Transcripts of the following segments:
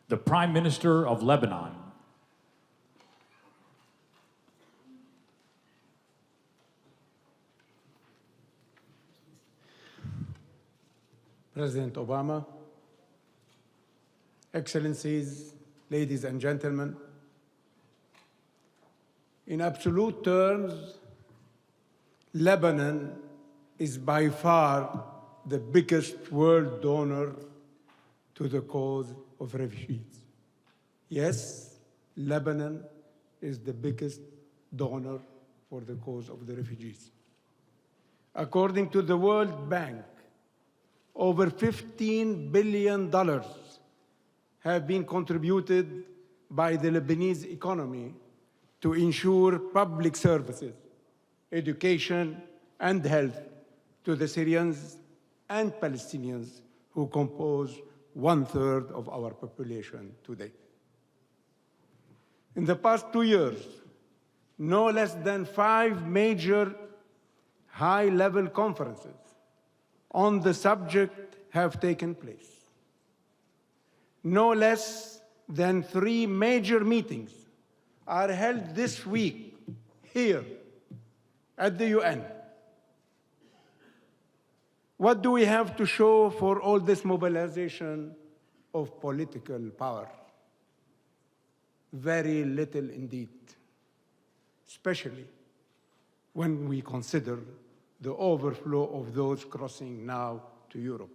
the Prime Minister of Lebanon. President Obama, Excellencies, ladies and gentlemen, in absolute terms, Lebanon is by far the biggest world donor to the cause of refugees. Yes, Lebanon is the biggest donor for the cause of the refugees. According to the World Bank, over $15 billion have been contributed by the Lebanese economy to ensure public services, education, and health to the Syrians and Palestinians who compose 1/3 of our population today. In the past 2 years, no less than 5 major high-level conferences on the subject have taken place. No less than 3 major meetings are held this week here at the UN. What do we have to show for all this mobilization of political power? Very little indeed, especially when we consider the overflow of those crossing now to Europe.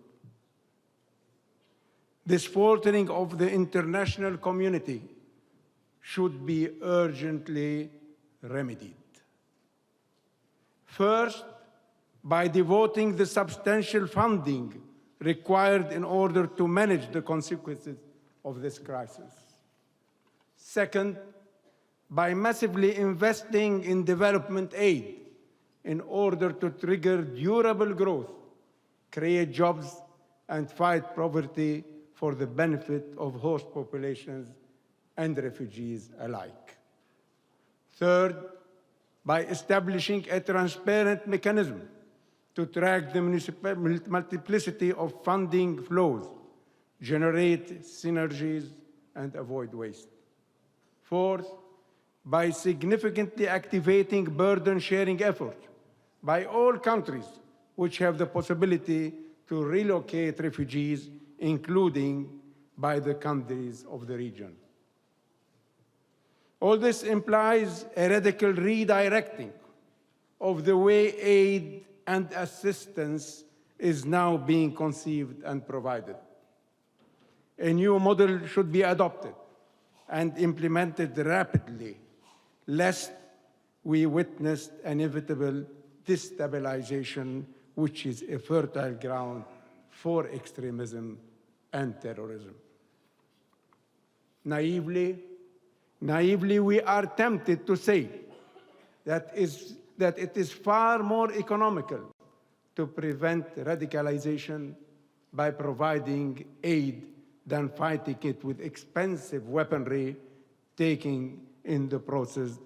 This faltering of the international community should be urgently remedied. First, by devoting the substantial funding required in order to manage the consequences of this crisis. Second, by massively investing in development aid in order to trigger durable growth, create jobs, and fight poverty for the benefit of host populations and refugees alike. Third, by establishing a transparent mechanism to track the multiplicity of funding flows, generate synergies, and avoid waste. Fourth, by significantly activating burden-sharing efforts by all countries which have the possibility to relocate refugees, including by the countries of the region. All this implies a radical redirecting of the way aid and assistance is now being conceived and provided. A new model should be adopted and implemented rapidly, lest we witness an inevitable destabilization, which is a fertile ground for extremism and terrorism. Naively, we are tempted to say that it is far more economical to prevent radicalization by providing aid than fighting it with expensive weaponry, taking in the process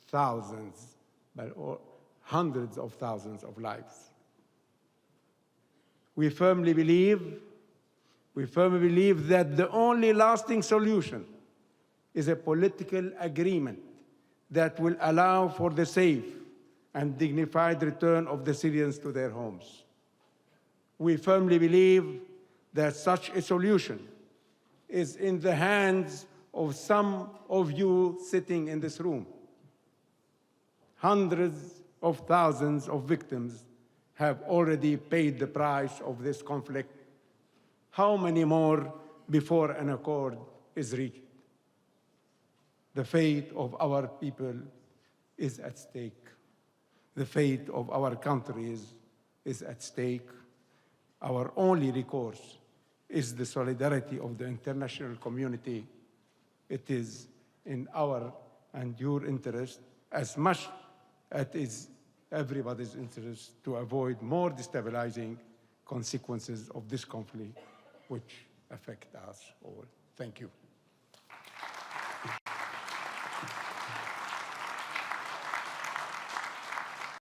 thousands or hundreds of thousands of lives. We firmly believe that the only lasting solution is a political agreement that will allow for the safe and dignified return of the Syrians to their homes. We firmly believe that such a solution is in the hands of some of you sitting in this room. Hundreds of thousands of victims have already paid the price of this conflict. How many more before an accord is reached? The fate of our people is at stake. The fate of our countries is at stake. Our only recourse is the solidarity of the international community. It is in our and your interest, as much as it is everybody's interest, to avoid more destabilizing consequences of this conflict, which affect us all. Thank you.